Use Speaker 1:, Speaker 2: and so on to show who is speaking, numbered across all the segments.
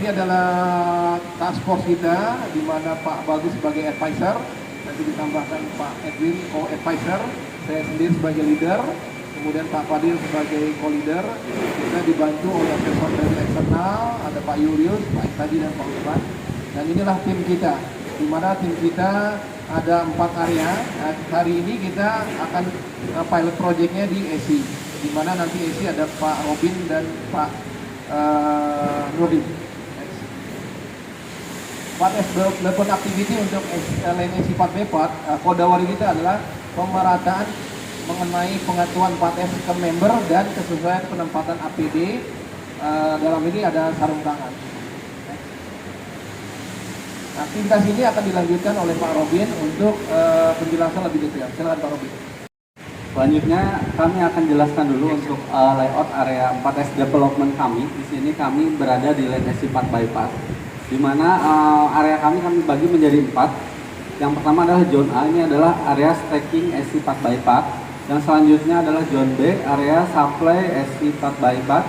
Speaker 1: Ini adalah task force kita, di mana Pak Bagus sebagai advisor, nanti ditambahkan Pak Edwin co-advisor, saya sendiri sebagai leader, kemudian Pak Fadil sebagai co-leader. Kita dibantu oleh asesor dari eksternal, ada Pak Julius, Pak Tadi dan Pak Usman. Dan inilah tim kita, di mana tim kita ada 4 area. Nah, hari ini kita akan pilot projectnya di ESI, di mana nanti ESI ada Pak Robin dan Pak Nurdin. Part S development activity untuk LNSI 4B4, kodawari kita adalah pemerataan mengenai pengetahuan Part S ke member dan kesesuaian penempatan APD. Dalam ini ada sarung tangan. Aktivitas ini akan dilanjutkan oleh Pak Robin untuk penjelasan lebih detail. Silakan Pak Robin.
Speaker 2: Selanjutnya kami akan jelaskan dulu untuk layout area 4S development kami. Di sini kami berada di LNSI 4x4. Di mana area kami bagi menjadi 4. Yang pertama adalah zone A, ini adalah area stacking SC 4x4. Yang selanjutnya adalah zone B, area supply SC 4x4.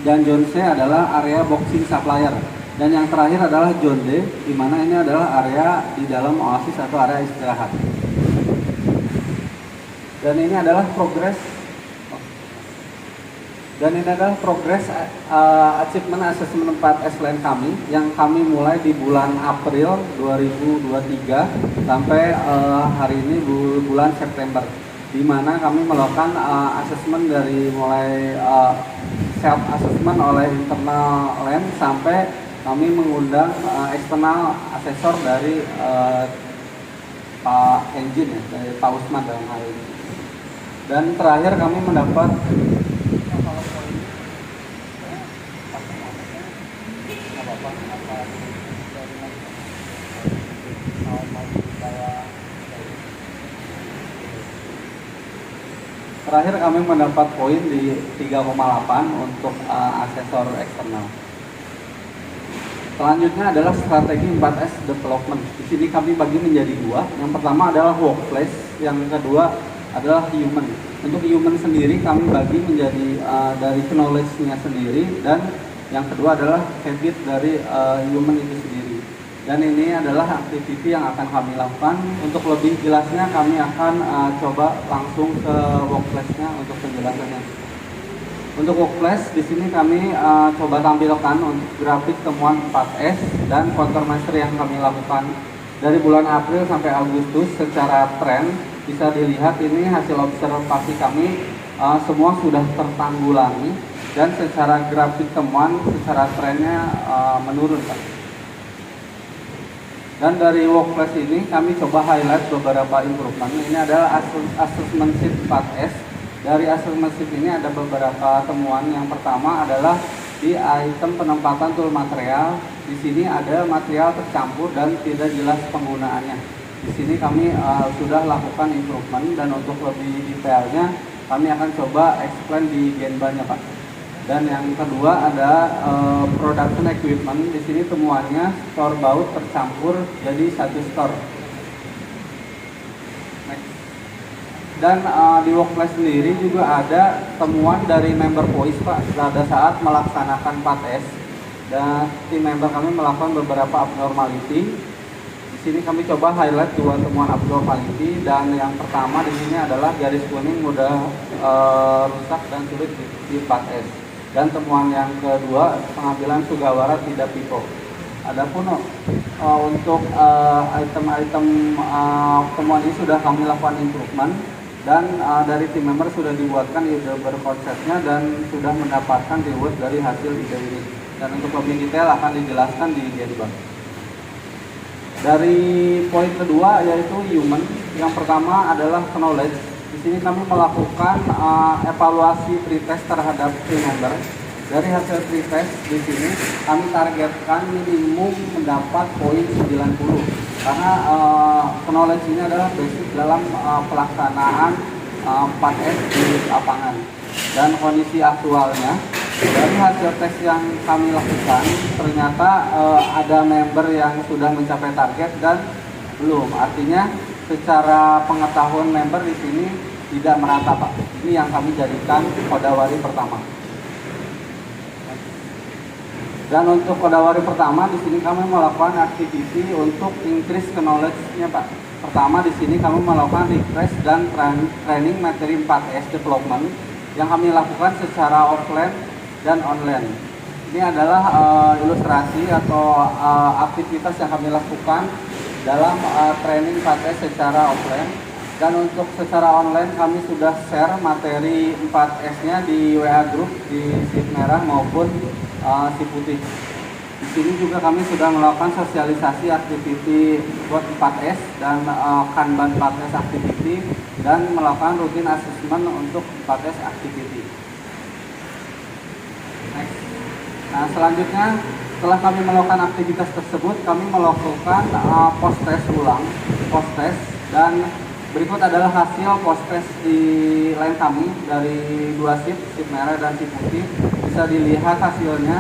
Speaker 2: Dan zone C adalah area boxing supplier. Dan yang terakhir adalah zone D, di mana ini adalah area di dalam oasis atau area istirahat. Dan ini adalah progress achievement assessment 4S line kami yang kami mulai di bulan April 2023 sampai hari ini bulan September, di mana kami melakukan assessment dari mulai self assessment oleh internal land sampai kami mengundang eksternal asesor dari Pak Engine ya, dari Pak Usman dalam hal ini. Dan terakhir kami mendapat poin di 3,8 untuk asesor eksternal. Selanjutnya adalah strategi 4S development. Di sini kami bagi menjadi 2. Yang pertama adalah workplace, yang kedua adalah human. Untuk human sendiri kami bagi menjadi dari knowledge-nya sendiri, dan yang kedua adalah habit dari human itu sendiri. Dan ini adalah activity yang akan kami lakukan. Untuk lebih jelasnya kami akan coba langsung ke workplace-nya untuk penjelasannya. Untuk workplace di sini kami coba tampilkan untuk grafik temuan 4S dan countermeasure yang kami lakukan dari bulan April sampai Agustus. Secara tren bisa dilihat ini hasil observasi kami semua sudah tertanggulangi, dan secara grafik temuan secara trennya menurun, Pak. Dan dari workplace ini kami coba highlight beberapa improvement. Ini adalah assessment sheet 4S. Dari assessment sheet ini ada beberapa temuan. Yang pertama adalah di item penempatan tool material. Di sini ada material tercampur dan tidak jelas penggunaannya. Di sini kami sudah lakukan improvement, dan untuk lebih detailnya kami akan coba explain di Genba-nya, Pak. Dan yang kedua ada production equipment. Di sini temuannya store baut tercampur jadi satu store. Dan di workplace sendiri juga ada temuan dari member voice, Pak. Pada saat melaksanakan 4S, dan tim member kami melakukan beberapa abnormality. Di sini kami coba highlight 2 temuan abnormality, dan yang pertama di sini adalah garis kuning mudah rusak dan sulit di 4S. Dan temuan yang kedua, pengambilan sugawara tidak pipo. Adapun untuk item-item temuan ini sudah kami lakukan improvement, dan dari tim member sudah dibuatkan ide berkonsepnya dan sudah mendapatkan reward dari hasil ide ini. Dan untuk lebih detail akan dijelaskan di Genba. Dari poin kedua yaitu human. Yang pertama adalah knowledge. Di sini kami melakukan evaluasi pretest terhadap tim member. Dari hasil pretest di sini kami targetkan minimum mendapat poin 90, karena knowledge ini adalah basic dalam pelaksanaan 4S di lapangan. Dan kondisi aktualnya dari hasil tes yang kami lakukan, ternyata ada member yang sudah mencapai target dan belum. Artinya secara pengetahuan member di sini tidak merata, Pak. Ini yang kami jadikan kodawari pertama. Dan untuk kodawari pertama di sini kami melakukan activity untuk increase knowledge-nya Pak. Pertama di sini kami melakukan refresh dan training materi 4S development yang kami lakukan secara offline dan online. Ini adalah ilustrasi atau aktivitas yang kami lakukan dalam training 4S secara offline. Dan untuk secara online kami sudah share materi 4S-nya di WA group di Sip Merah maupun Si Putih. Di sini juga kami sudah melakukan sosialisasi aktiviti buat 4S dan Kanban 4S activity dan melakukan rutin assessment untuk 4S activity. Next. Nah, selanjutnya setelah kami melakukan aktivitas tersebut, kami melakukan post-test ulang, post-test, dan berikut adalah hasil post-test di line kami dari dua sip Merah dan Sip Putih. Bisa dilihat hasilnya,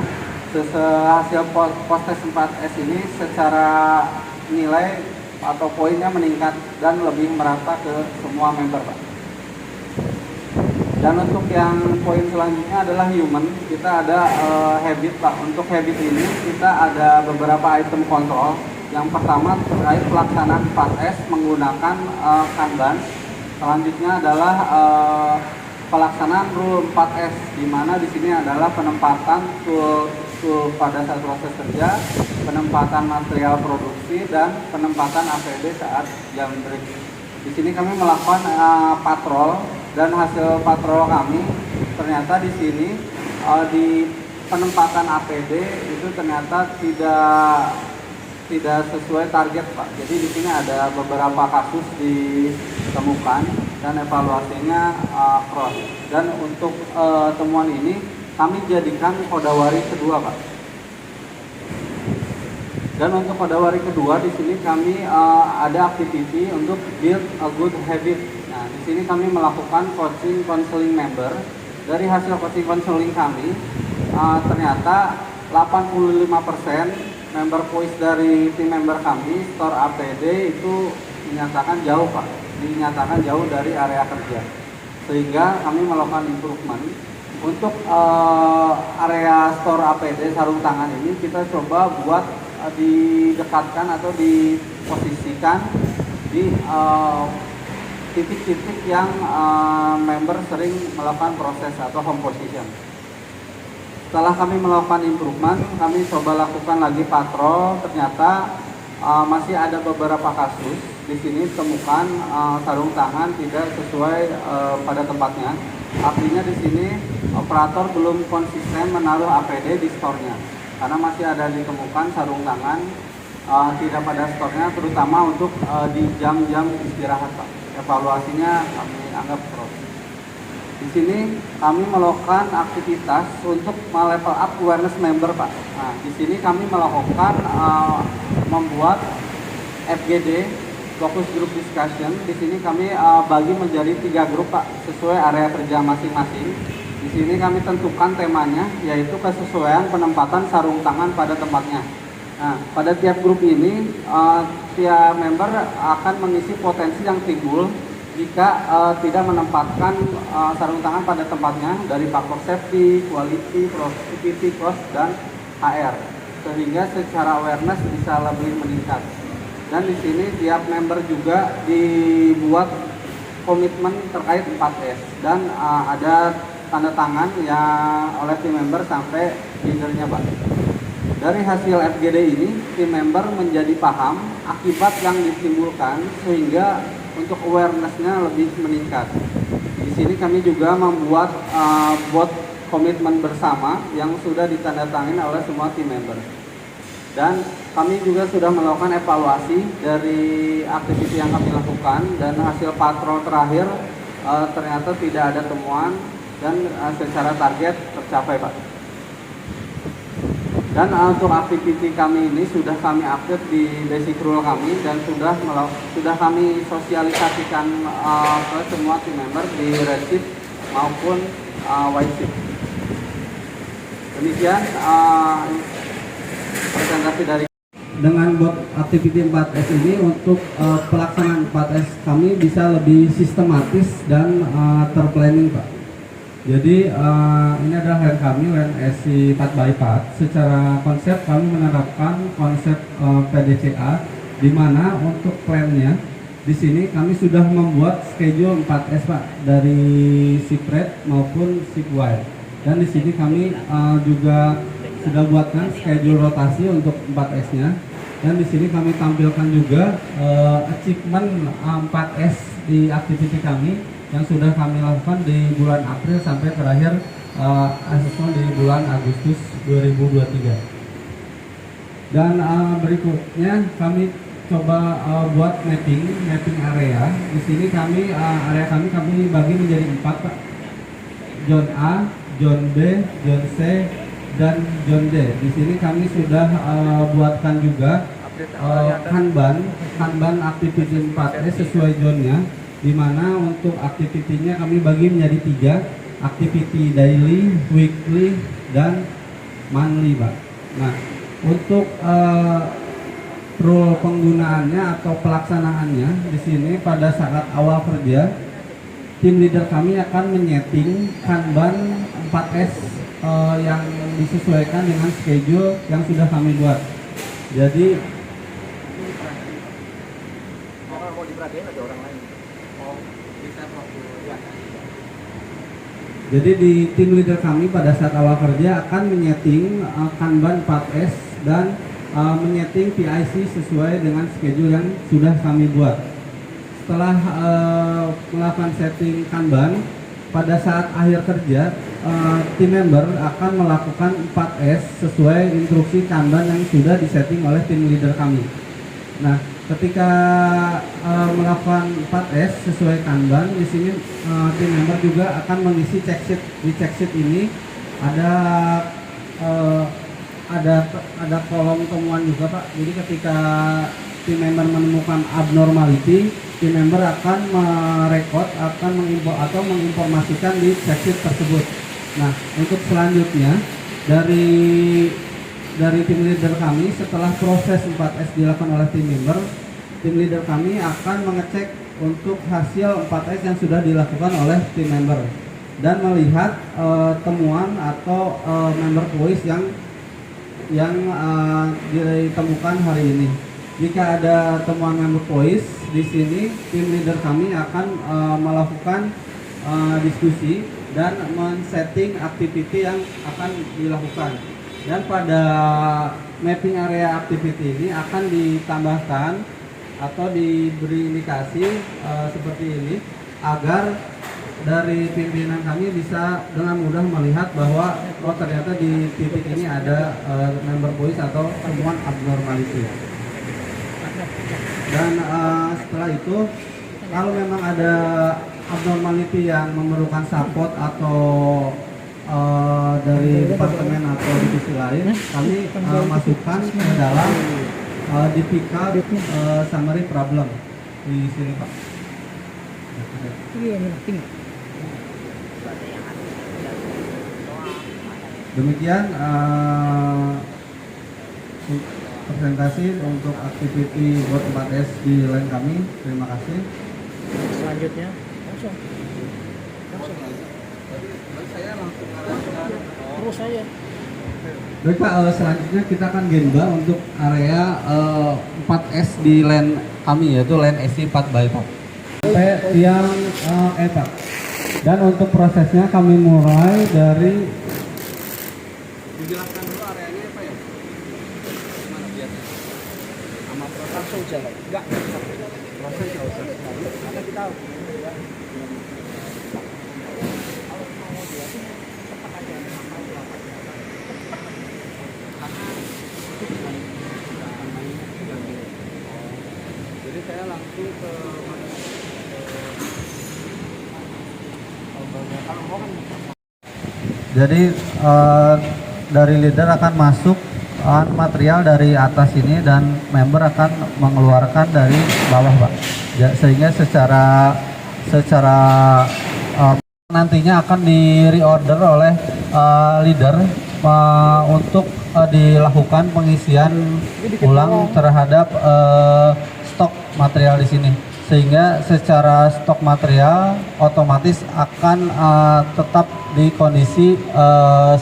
Speaker 2: hasil post-test 4S ini secara nilai atau poinnya meningkat dan lebih merata ke semua member Pak. Dan untuk yang poin selanjutnya adalah human, kita ada habit Pak. Untuk habit ini kita ada beberapa item kontrol. Yang pertama terkait pelaksanaan 4S menggunakan Kanban. Selanjutnya adalah pelaksanaan rule 4S, di mana di sini adalah penempatan tool pada saat proses kerja, penempatan material produksi, dan penempatan APD saat jam break. Di sini kami melakukan patrol, dan hasil patrol kami ternyata di sini di penempatan APD itu ternyata tidak sesuai target Pak. Jadi di sini ada beberapa kasus ditemukan dan evaluasinya cross. Dan untuk temuan ini kami jadikan kodawari kedua Pak. Dan untuk kodawari kedua di sini kami ada activity untuk build a good habit. Nah, di sini kami melakukan coaching counseling member. Dari hasil coaching counseling kami ternyata 85% member voice dari tim member kami, store APD itu dinyatakan jauh Pak, dinyatakan jauh dari area kerja. Sehingga kami melakukan improvement. Untuk area store APD sarung tangan ini kita coba buat didekatkan atau diposisikan di titik-titik yang member sering melakukan proses atau home position. Setelah kami melakukan improvement, kami coba lakukan lagi patrol. Ternyata masih ada beberapa kasus di sini temukan sarung tangan tidak sesuai pada tempatnya. Artinya di sini operator belum konsisten menaruh APD di store-nya, karena masih ada ditemukan sarung tangan tidak pada store-nya, terutama untuk di jam-jam istirahat Pak. Evaluasinya kami anggap pro. Di sini kami melakukan aktivitas untuk level up awareness member Pak. Nah, di sini kami melakukan membuat FGD, focus group discussion. Di sini kami bagi menjadi 3 grup Pak, sesuai area kerja masing-masing. Di sini kami tentukan temanya, yaitu kesesuaian penempatan sarung tangan pada tempatnya. Nah, pada tiap grup ini tiap member akan mengisi potensi yang timbul jika tidak menempatkan sarung tangan pada tempatnya dari faktor safety, quality, productivity, cost, dan HR, sehingga secara awareness bisa lebih meningkat. Dan di sini tiap member juga dibuat komitmen terkait 4S dan ada tanda tangan yang oleh tim member sampai leadernya Pak. Dari hasil FGD ini, tim member menjadi paham akibat yang ditimbulkan sehingga untuk awareness-nya lebih meningkat. Di sini kami juga membuat bot komitmen bersama yang sudah ditandatangani oleh semua tim member. Dan kami juga sudah melakukan evaluasi dari aktiviti yang kami lakukan, dan hasil patrol terakhir ternyata tidak ada temuan dan secara target tercapai Pak. Dan untuk aktiviti kami ini sudah kami update di basic rule kami dan sudah kami sosialisasikan ke semua tim member di red shift maupun white shift. Demikian presentasi dari dengan bot activity 4S ini. Untuk pelaksanaan 4S kami bisa lebih sistematis dan terplanning Pak. Jadi ini adalah land kami, land SC 4x4. Secara konsep kami menerapkan konsep PDCA, di mana untuk plannya di sini kami sudah membuat schedule 4S Pak, dari ship rate maupun ship wire. Dan di sini kami juga sudah buatkan schedule rotasi untuk 4S-nya. Dan di sini kami tampilkan juga achievement 4S di aktiviti kami yang sudah kami lakukan di bulan April sampai terakhir asesmen di bulan Agustus 2023. Dan berikutnya kami coba buat mapping area. Di sini kami area kami bagi menjadi 4 Pak. Zone A, Zone B, Zone C, dan Zone D. Di sini kami sudah buatkan juga Kanban aktiviti 4S sesuai zone-nya, di mana untuk aktivitinya kami bagi menjadi 3, aktiviti daily, weekly, dan monthly Pak. Nah, untuk rule penggunaannya atau pelaksanaannya di sini pada saat awal kerja, tim leader kami akan menyeting Kanban 4S yang disesuaikan dengan schedule yang sudah kami buat. Jadi di tim leader kami pada saat awal kerja akan menyeting Kanban 4S dan menyeting PIC sesuai dengan schedule yang sudah kami buat. Setelah melakukan setting Kanban, pada saat akhir kerja, tim member akan melakukan 4S sesuai instruksi Kanban yang sudah disetting oleh tim leader kami. Nah, ketika melakukan 4S sesuai Kanban, di sini tim member juga akan mengisi check sheet. Di check sheet ini ada kolom temuan juga Pak. Jadi ketika tim member menemukan abnormality, tim member akan merekod, akan menginformasikan di check sheet tersebut. Nah, untuk selanjutnya dari tim leader kami, setelah proses 4S dilakukan oleh tim member, tim leader kami akan mengecek untuk hasil 4S yang sudah dilakukan oleh tim member dan melihat temuan atau member voice yang ditemukan hari ini. Jika ada temuan member voice di sini, tim leader kami akan melakukan diskusi dan men-setting aktiviti yang akan dilakukan. Dan pada mapping area activity ini akan ditambahkan atau diberi indikasi seperti ini agar dari pimpinan kami bisa dengan mudah melihat bahwa ternyata di titik ini ada member voice atau temuan abnormality. Dan setelah itu, kalau memang ada abnormality yang memerlukan support atau dari departemen atau divisi lain, kami masukkan ke dalam difficult summary problem di sini Pak. Demikian presentasi untuk aktiviti buat 4S di line kami. Terima kasih.
Speaker 3: Selanjutnya langsung. Terus saya.
Speaker 2: Baik Pak, selanjutnya kita akan gemba untuk area 4S di line kami, yaitu line SC 4x4 sampai tiang Pak. Dan untuk prosesnya kami mulai dari dijelaskan dulu areanya apa ya? Mana biasanya? Sama langsung jalan. Enggak. Langsung enggak usah. Karena kita jadi saya langsung ke jadi dari leader akan masuk material dari atas ini dan member akan mengeluarkan dari bawah Pak. Sehingga secara nantinya akan di reorder oleh leader untuk dilakukan pengisian ulang terhadap stok material di sini. sehingga secara stok material otomatis akan tetap di kondisi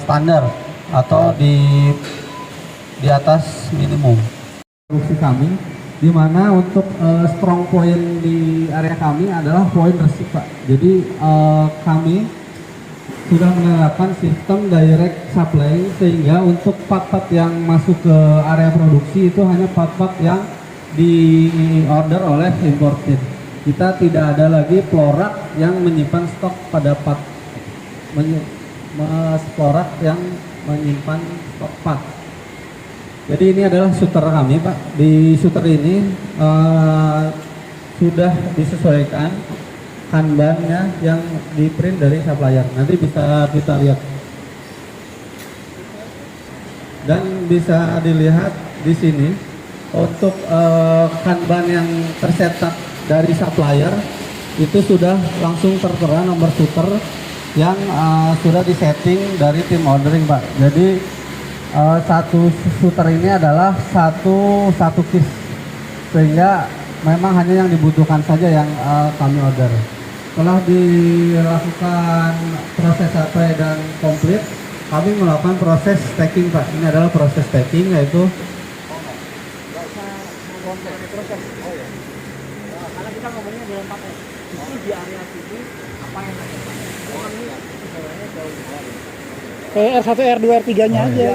Speaker 2: standar atau di atas minimum. Produksi kami, di mana untuk strong point di area kami adalah point resik, Pak. Jadi kami sudah menerapkan sistem direct supply, sehingga untuk part-part yang masuk ke area produksi itu hanya part-part yang di order oleh importer. Kita tidak ada lagi florak yang menyimpan stok pada part, florak yang menyimpan stok part. Jadi ini adalah shooter kami, Pak. Di shooter ini sudah disesuaikan kanbannya yang di print dari supplier. Nanti bisa kita lihat dan bisa dilihat di sini untuk kanban yang tercetak dari supplier itu sudah langsung tertera nomor shooter yang sudah disetting dari tim ordering, Pak. Jadi satu shooter ini adalah satu case, sehingga memang hanya yang dibutuhkan saja yang kami order. Setelah dilakukan proses supply dan komplit, kami melakukan proses stacking, Pak. Ini adalah proses stacking, yaitu
Speaker 3: Karena kita ngomongnya dalam paket itu di area sini apa yang ada? Orang ini sebenarnya jauh dari. Kayak R1, R2, R3-nya aja.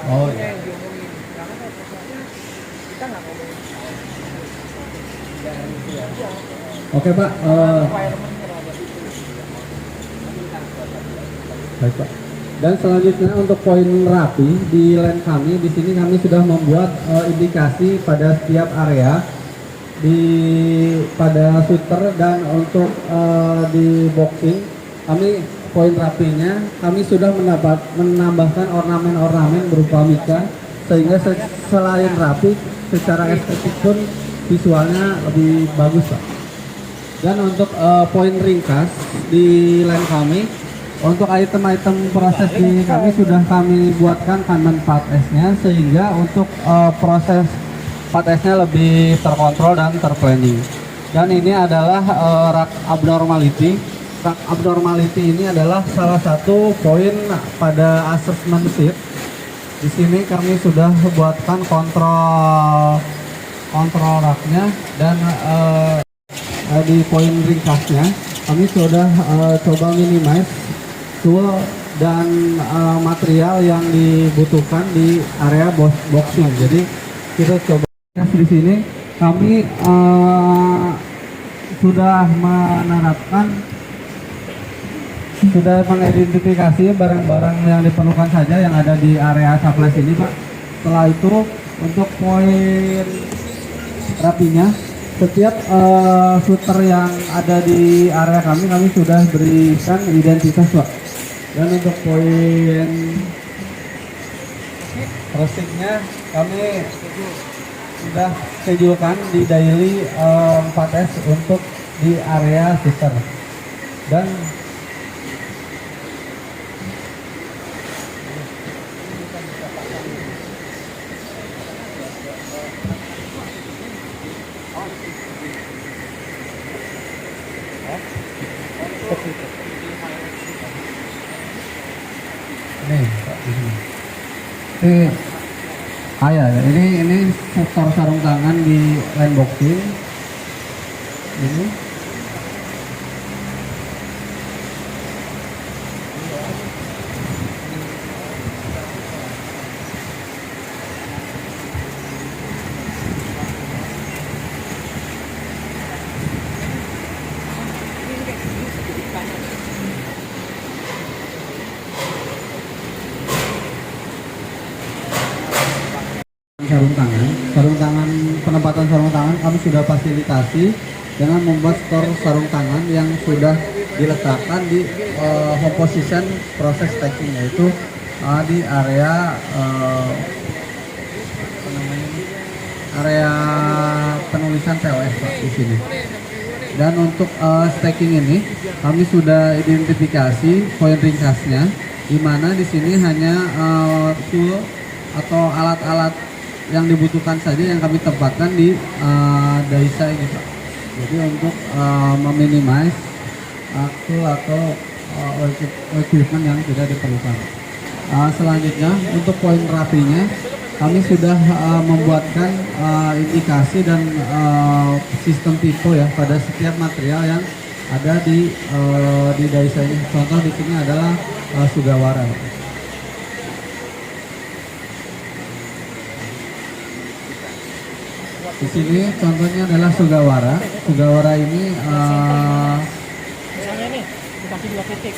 Speaker 2: oh ya.
Speaker 3: Karena kayak prosesnya kita nggak ngomongin.
Speaker 2: Oke, Pak. Baik, Pak. Dan selanjutnya untuk poin rapi di line kami, di sini kami sudah membuat indikasi pada setiap area pada shooter, dan untuk di boxing kami poin rapinya kami sudah menambahkan ornamen-ornamen berupa mika, sehingga selain rapi secara estetik pun visualnya lebih bagus, Pak. Dan untuk poin ringkas di line kami, untuk item-item proses di kami sudah kami buatkan kanban part S-nya, sehingga untuk proses part S-nya lebih terkontrol dan terplanning. Dan ini adalah rack abnormality. Rack abnormality ini adalah salah satu poin pada assessment sheet. Di sini kami sudah buatkan kontrol racknya, dan di poin ringkasnya kami sudah coba minimize tool dan material yang dibutuhkan di area boxing. Jadi kita coba di sini kami sudah mengidentifikasi barang-barang yang diperlukan saja yang ada di area supply ini, Pak. Setelah itu untuk poin rapinya, setiap shooter yang ada di area kami sudah berikan identitas, Pak. Dan untuk poin resiknya kami sudah schedulekan di daily 4S untuk di area shooter. Dan ini sektor sarung tangan di line boxing ini. Sarung tangan, penempatan sarung tangan kami sudah fasilitasi dengan membuat store sarung tangan yang sudah diletakkan di home position proses stacking, yaitu di area area penulisan POS, Pak, di sini. Dan untuk stacking ini kami sudah identifikasi poin ringkasnya, di mana di sini hanya tool atau alat-alat yang dibutuhkan saja yang kami tempatkan di daisa ini, Pak. Jadi untuk meminimais aktu atau equipment yang tidak diperlukan. Selanjutnya untuk poin rapinya, kami sudah membuatkan indikasi dan sistem tipe ya pada setiap material yang ada di Daisa ini. Contoh di sini adalah Sugawara. Di sini contohnya adalah Sugawara. Sugawara ini
Speaker 3: Misalnya nih, dikasih 2 titik.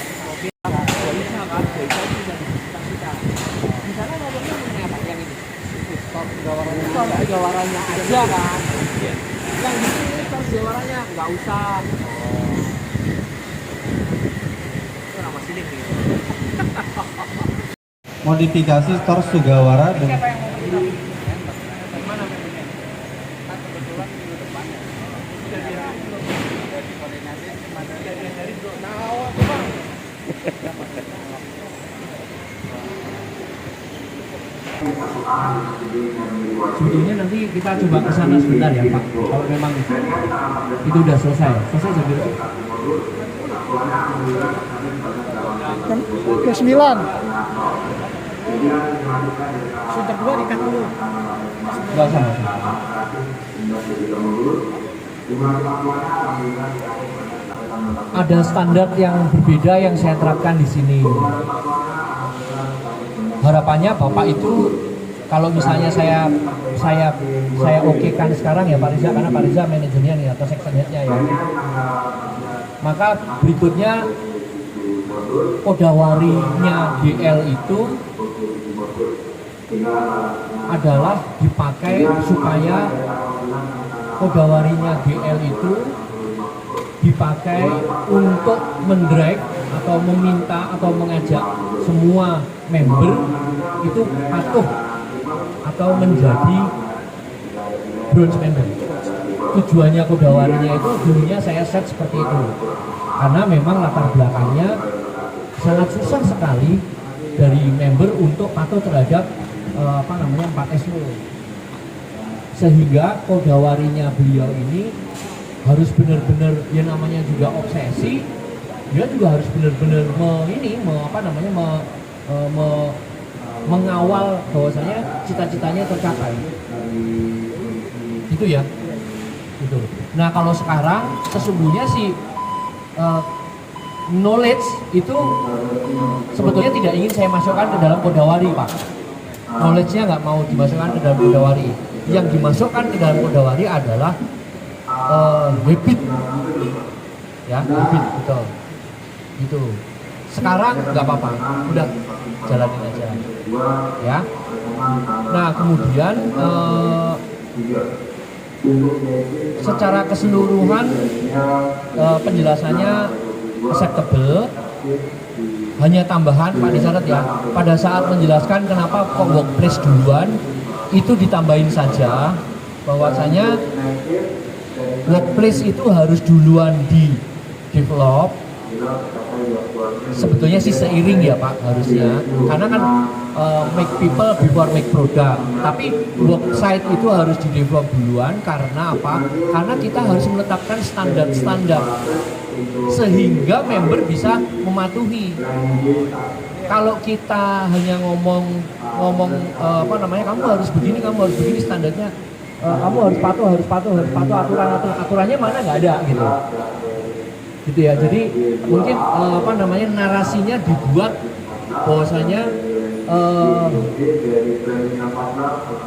Speaker 3: Misalnya nomornya apa yang ini? Gawaranya aja kan. Yang di sini kan gawaranya nggak usah. Itu nama silik nih.
Speaker 2: modifikasi Tor Sugawara
Speaker 3: Siapa
Speaker 2: dengan
Speaker 3: yang mau beli? Mana membernya? Kan kebetulan minggu depan. Udah dikoordinasi sama dari Bro Nawa tuh Bang.
Speaker 4: Sebetulnya nanti kita coba ke sana sebentar ya Pak. Kalau memang itu udah selesai jadi
Speaker 3: Ke 9. Sunter 2 dikat dulu.
Speaker 4: nggak usah. Ada standar yang berbeda yang saya terapkan di sini. Harapannya Bapak itu kalau misalnya saya okekan sekarang ya Pak Riza, karena Pak Riza manajernya nih atau section headnya ya. Maka berikutnya kodawarinya GL itu adalah dipakai supaya kodawarinya GL itu dipakai untuk mendrive atau meminta atau mengajak semua member itu patuh atau menjadi bronze member. Tujuannya kodawarinya itu dulunya saya set seperti itu karena memang latar belakangnya sangat susah sekali dari member untuk patuh terhadap 4 SO, sehingga kodawarinya beliau ini harus benar-benar yang namanya juga obsesi, dia juga harus benar-benar mengawal bahwasanya cita-citanya tercapai. Gitu ya. Gitu. Nah, kalau sekarang sesungguhnya sih knowledge itu sebetulnya tidak ingin saya masukkan ke dalam kodawari, Pak. Knowledge-nya nggak mau dimasukkan ke dalam kodawari. Yang dimasukkan ke dalam kodawari adalah habit, ya habit, betul. Gitu. Sekarang nggak apa-apa, udah jalanin aja, ya. Nah, kemudian secara keseluruhan penjelasannya acceptable. Hanya tambahan Pak Disarat ya, pada saat menjelaskan kenapa kok workplace duluan itu ditambahin saja bahwasanya workplace itu harus duluan di develop. Sebetulnya sih seiring ya Pak harusnya, karena kan make people before make product. Tapi worksite itu harus di develop duluan karena apa? Karena kita harus menetapkan standar-standar sehingga member bisa mematuhi. Kalau kita hanya ngomong kamu harus begini standarnya, kamu harus patuh aturannya mana nggak ada gitu ya. Jadi mungkin narasinya dibuat bahwasanya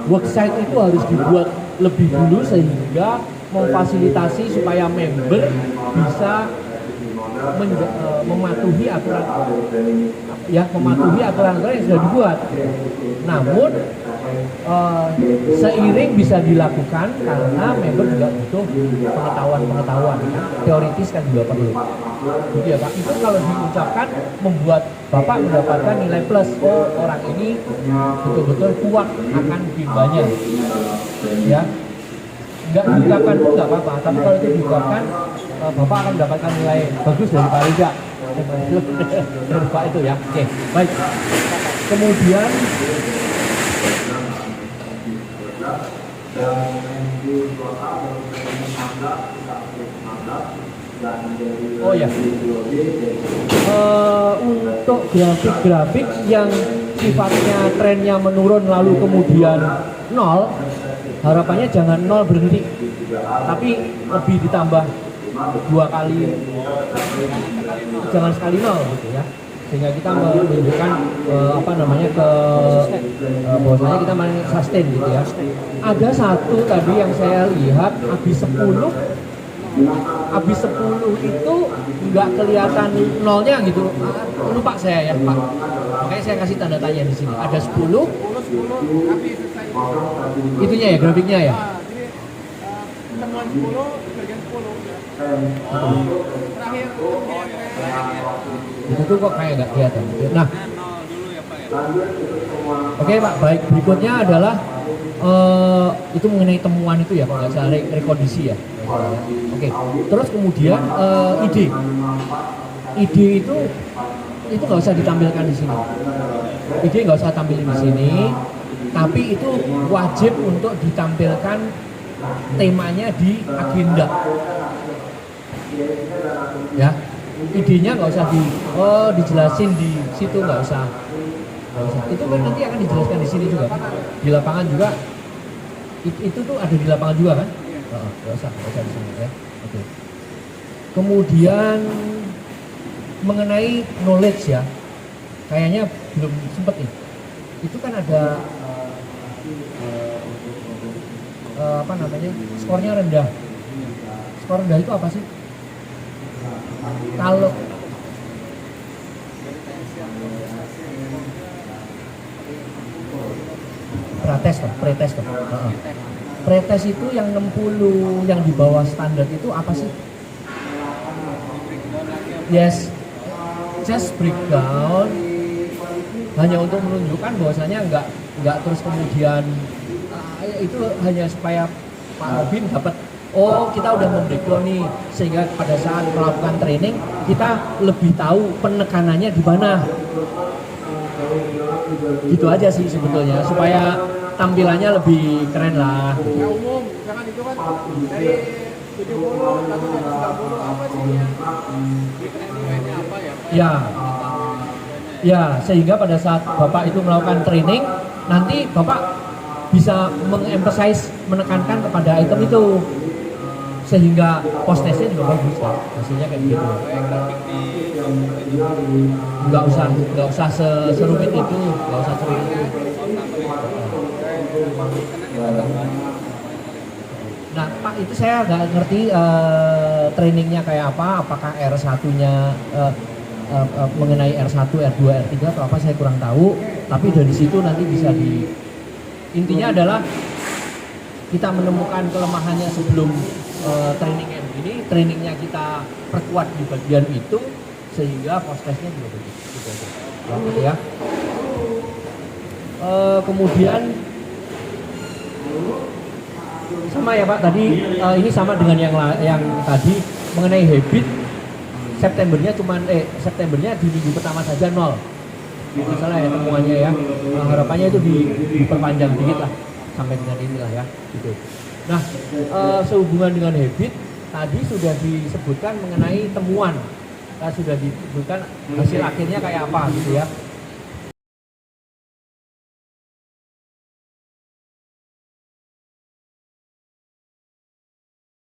Speaker 4: worksite itu harus dibuat lebih dulu sehingga memfasilitasi supaya member bisa mematuhi aturan yang sudah dibuat. Namun seiring bisa dilakukan karena member juga butuh pengetahuan teoritis kan juga perlu. Gitu ya Pak. Itu kalau diucapkan membuat Bapak mendapatkan nilai plus. Oh, orang ini betul-betul kuat akan bimbanya. Ya. Enggak diucapkan pun nggak apa-apa, tapi kalau itu diucapkan Bapak akan mendapatkan nilai bagus dari Pak Riza. Dari Pak itu ya. Oke, baik. Kemudian Oh ya, untuk grafik-grafik yang sifatnya trennya menurun lalu kemudian nol, harapannya jangan nol berhenti, tapi lebih ditambah 2 kali, jangan sekali nol gitu ya, sehingga kita menunjukkan bahwasanya kita main sustain gitu ya. Ada satu tadi yang saya lihat habis 10 itu nggak kelihatan nolnya gitu, lupa saya ya Pak, makanya saya kasih tanda tanya di sini. Ada 10
Speaker 1: tapi selesai.
Speaker 4: itunya ya, grafiknya ya.
Speaker 1: Jadi temuan 10 bagian 10. Terakhir
Speaker 4: Itu tuh kok kayak nggak kelihatan. Nah, oke Pak, baik, berikutnya adalah itu mengenai temuan itu ya, Pak, nggak salah rekondisi ya. Oke, terus kemudian ide itu nggak usah ditampilkan di sini. Ide nggak usah tampilin di sini, tapi itu wajib untuk ditampilkan temanya di agenda. Ya, idenya nggak usah dijelasin di situ, nggak usah. Itu kan nanti akan dijelaskan di sini juga kan, di lapangan juga. Itu tuh ada di lapangan juga kan? Nggak usah di sini ya. Oke. Kemudian mengenai knowledge ya, kayaknya belum sempet nih. Itu kan ada skornya rendah. Skor rendah itu apa sih? Kalau pretest toh. Pretest itu yang 60 yang di bawah standar itu apa sih? Yes, just breakdown, hanya untuk menunjukkan bahwasanya nggak terus kemudian itu hanya supaya Pak Robin dapat, oh kita udah membreakdown nih, sehingga pada saat melakukan training kita lebih tahu penekanannya di mana. Gitu aja sih sebetulnya, supaya tampilannya lebih keren lah.
Speaker 1: ya umum, jangan itu kan dari 70 lalu dari 90 apa sih yang nilainya apa ya?
Speaker 4: Ya, sehingga pada saat Bapak itu melakukan training, nanti Bapak bisa mengemphasize, menekankan kepada item itu, sehingga post testnya juga bagus kan, hasilnya kayak gitu. Nggak usah serumit itu, Nah Pak, itu saya nggak ngerti trainingnya kayak apa, apakah R1-nya mengenai R1, R2, R3 atau apa, saya kurang tahu. Tapi dari situ nanti bisa intinya adalah kita menemukan kelemahannya sebelum training kayak begini, trainingnya kita perkuat di bagian itu, sehingga post testnya juga bagus gitu ya. Kemudian sama ya Pak, tadi ini sama dengan yang tadi mengenai habit. Septembernya di minggu pertama saja 0. Itu salah ya temuannya ya. Harapannya itu diperpanjang dikit lah sampai dengan inilah ya gitu. Nah, sehubungan dengan habit tadi sudah disebutkan mengenai temuan. Sudah disebutkan hasil akhirnya kayak apa gitu ya.